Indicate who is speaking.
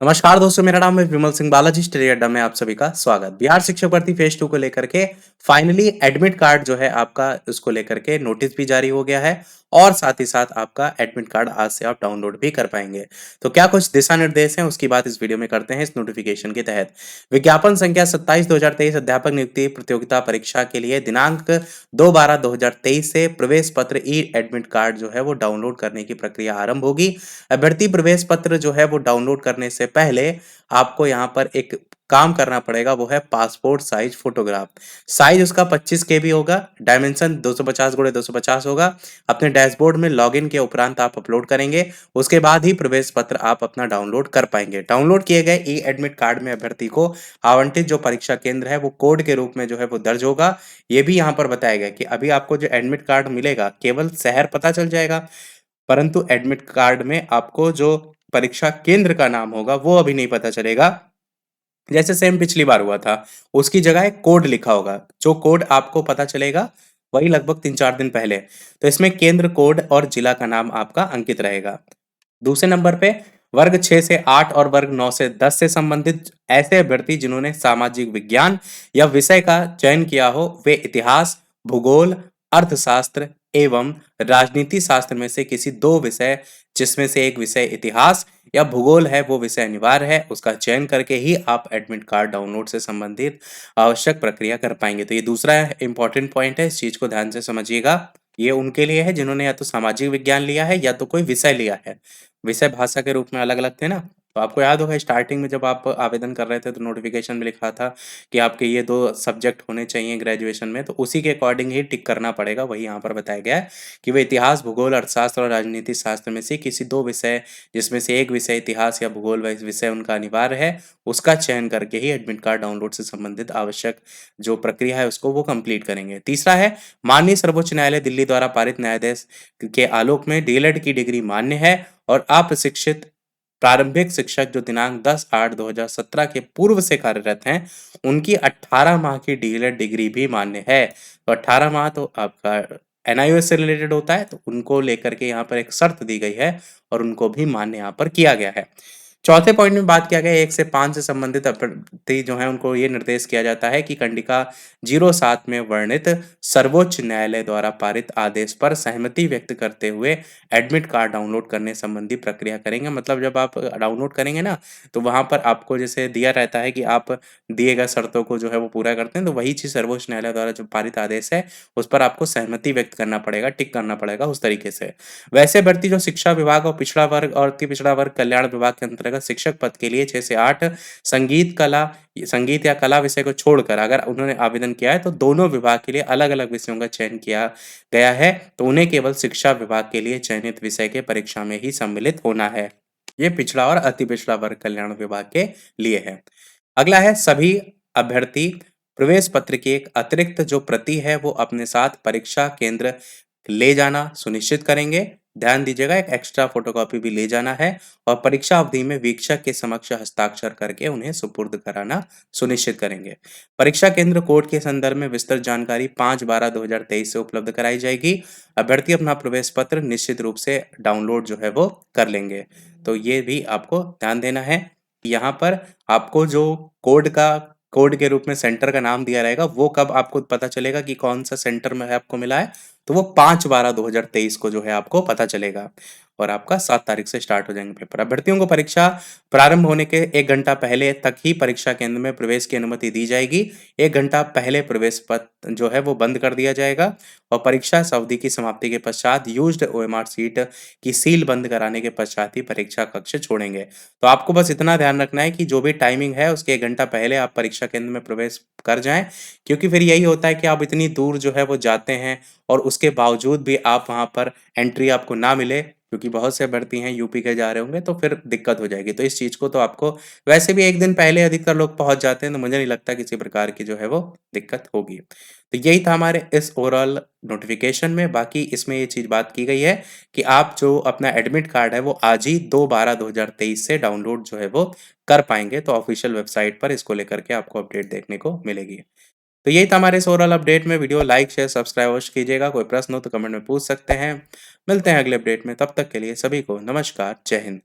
Speaker 1: नमस्कार दोस्तों, मेरा नाम है विमल सिंह बालाजी। स्टडी अड्डा में आप सभी का स्वागत। बिहार शिक्षक भर्ती फेज 2 को लेकर के फाइनली एडमिट कार्ड जो है आपका, उसको लेकर के नोटिस भी जारी हो गया है और साथ ही साथ आपका एडमिट कार्ड आज से आप डाउनलोड भी कर पाएंगे। तो क्या कुछ दिशा निर्देश हैं, उसकी बात इस वीडियो में करते हैं। इस नोटिफिकेशन के तहत विज्ञापन संख्या 27/2023 अध्यापक नियुक्ति प्रतियोगिता परीक्षा के लिए दिनांक 2/12/2023 से प्रवेश पत्र ई एडमिट कार्ड जो है वो डाउनलोड करने की प्रक्रिया आरंभ होगी। अभ्यर्थी प्रवेश पत्र जो है वो डाउनलोड करने से पहले आपको यहाँ पर एक काम करना पड़ेगा, वो है पासपोर्ट साइज फोटोग्राफ। साइज उसका 25 केबी होगा, डायमेंशन 250x250 होगा। अपने डैशबोर्ड में लॉगिन के उपरांत आप अपलोड करेंगे, उसके बाद ही प्रवेश पत्र आप अपना डाउनलोड कर पाएंगे। डाउनलोड किए गए ई एडमिट कार्ड में अभ्यर्थी को आवंटित जो परीक्षा केंद्र है वो कोड के रूप में जो है वो दर्ज होगा। ये भी यहाँ पर बताया गया कि अभी आपको जो एडमिट कार्ड मिलेगा केवल शहर पता चल जाएगा, परंतु एडमिट कार्ड में आपको जो परीक्षा केंद्र का नाम होगा वो अभी नहीं पता चलेगा। जैसे सेम पिछली बार हुआ था, उसकी जगह एक कोड लिखा होगा। जो कोड आपको पता चलेगा वही लगभग 3-4 दिन पहले। तो इसमें केंद्र कोड और जिला का नाम आपका अंकित रहेगा। दूसरे नंबर पे वर्ग 6 से 8 और वर्ग 9 से 10 से संबंधित ऐसे अभ्यर्थी जिन्होंने सामाजिक विज्ञान या विषय का चयन किया हो, वे इतिहास, भूगोल, अर्थशास्त्र एवं राजनीति शास्त्र में से किसी दो विषय, जिसमें से एक विषय इतिहास या भूगोल है, वो विषय अनिवार्य है, उसका चयन करके ही आप एडमिट कार्ड डाउनलोड से संबंधित आवश्यक प्रक्रिया कर पाएंगे। तो ये दूसरा इंपॉर्टेंट पॉइंट है, इस चीज को ध्यान से समझिएगा। ये उनके लिए है जिन्होंने या तो सामाजिक विज्ञान लिया है या तो कोई विषय लिया है। विषय भाषा के रूप में अलग-अलग थे ना? तो आपको याद होगा स्टार्टिंग में जब आप आवेदन कर रहे थे तो नोटिफ़िकेशन में लिखा था कि आपके ये 2 सब्जेक्ट होने चाहिए ग्रेजुएशन में, तो उसी के अकॉर्डिंग ही टिक करना पड़ेगा। वही यहाँ पर बताया गया है कि वे इतिहास, भूगोल, अर्थशास्त्र और राजनीति शास्त्र में से किसी 2 विषय, जिसमें से एक विषय इतिहास या भूगोल विषय उनका अनिवार्य है, उसका चयन करके ही एडमिट कार्ड डाउनलोड से संबंधित आवश्यक जो प्रक्रिया है उसको वो कंप्लीट करेंगे। तीसरा है, माननीय सर्वोच्च न्यायालय दिल्ली द्वारा पारित न्यायाधीश के आलोक में डीएलएड की डिग्री मान्य है और अप्रशिक्षित प्रारंभिक शिक्षक जो दिनांक 10/8/2017 के पूर्व से कार्यरत हैं, उनकी 18 माह की डीएलएड डिग्री भी मान्य है। तो 18 माह तो आपका एनआईओएस से रिलेटेड होता है, तो उनको लेकर के यहाँ पर एक शर्त दी गई है और उनको भी मान्य यहाँ पर किया गया है। चौथे पॉइंट में बात किया गया है 1 से 5 से संबंधित अभ्यर्थी जो है उनको ये निर्देश किया जाता है कि कंडिका 07 में वर्णित सर्वोच्च न्यायालय द्वारा पारित आदेश पर सहमति व्यक्त करते हुए एडमिट कार्ड डाउनलोड करने संबंधी प्रक्रिया करेंगे। मतलब जब आप डाउनलोड करेंगे ना, तो वहाँ पर आपको जैसे दिया रहता है कि आप दिए गए शर्तों को जो है वो पूरा करते हैं, तो वही चीज़ सर्वोच्च न्यायालय द्वारा जो पारित आदेश है, उस पर आपको सहमति व्यक्त करना पड़ेगा, टिक करना पड़ेगा उस तरीके से। वैसे भर्ती जो शिक्षा विभाग और पिछड़ा वर्ग और अति पिछड़ा वर्ग कल्याण विभाग के अंतर्गत शिक्षक पद के लिए 6 से 8 संगीत या कला विषय को छोड़कर अगर उन्होंने आवेदन किया है, तो दोनों विभाग के लिए अलग-अलग विषयों का चयन किया गया है, तो उन्हें केवल शिक्षा विभाग के लिए चयनित विषय के परीक्षा में ही सम्मिलित होना है। ये पिछड़ा और अति पिछड़ा वर्ग कल्याण विभाग के लिए है। अगला है, सभी अभ्यर्थी प्रवेश पत्र की एक अतिरिक्त जो प्रति है वो अपने साथ परीक्षा केंद्र ले जाना सुनिश्चित करेंगे। ध्यान दीजिएगा, एक एक्स्ट्रा फोटोकॉपी भी ले जाना है और परीक्षा अवधि में वीक्षक के समक्ष हस्ताक्षर करके उन्हें सुपुर्द कराना सुनिश्चित करेंगे। परीक्षा केंद्र कोड के संदर्भ में विस्तृत जानकारी 5/12/2023 से उपलब्ध कराई जाएगी। अभ्यर्थी अपना प्रवेश पत्र निश्चित रूप से डाउनलोड जो है वो कर लेंगे। तो ये भी आपको ध्यान देना है कि यहाँ पर आपको जो कोड के रूप में सेंटर का नाम दिया रहेगा, वो कब आपको पता चलेगा कि कौन सा सेंटर में है आपको मिला है, तो वो 5/12/2023 को जो है आपको पता चलेगा और आपका 7 तारीख से स्टार्ट हो जाएंगे पेपर। अभ्यर्थियों को परीक्षा प्रारंभ होने के 1 घंटा पहले तक ही परीक्षा केंद्र में प्रवेश की अनुमति दी जाएगी। 1 घंटा पहले प्रवेश पत्र जो है वो बंद कर दिया जाएगा और परीक्षा अवधि की समाप्ति के पश्चात यूज्ड ओएमआर सीट की सील बंद कराने के पश्चात ही परीक्षा कक्ष छोड़ेंगे। तो आपको बस इतना ध्यान रखना है कि जो भी टाइमिंग है उसके 1 घंटा पहले आप परीक्षा केंद्र में प्रवेश कर जाएं, क्योंकि फिर यही होता है कि आप इतनी दूर जो है वो जाते हैं और उसके बावजूद भी आप वहाँ पर एंट्री आपको ना मिले, क्योंकि बहुत से अभ्यर्थी हैं यूपी के जा रहे होंगे, तो फिर दिक्कत हो जाएगी। तो इस चीज़ को तो आपको वैसे भी 1 दिन पहले अधिकतर लोग पहुँच जाते हैं, तो मुझे नहीं लगता किसी प्रकार की जो है वो दिक्कत होगी। तो यही था हमारे इस ओवरऑल नोटिफ़िकेशन में। बाकी इसमें ये चीज़ बात की गई है कि आप जो अपना एडमिट कार्ड है वो आज ही 2/12/2023 से डाउनलोड जो है वो कर पाएँगे। तो ऑफ़िशियल वेबसाइट पर इसको लेकर के आपको अपडेट देखने को मिलेगी। तो यही था हमारे इस ओवरऑल अपडेट में। वीडियो लाइक, शेयर, सब्सक्राइब अवश्य कीजिएगा। कोई प्रश्न हो तो कमेंट में पूछ सकते हैं। मिलते हैं अगले अपडेट में, तब तक के लिए सभी को नमस्कार, जय हिंद।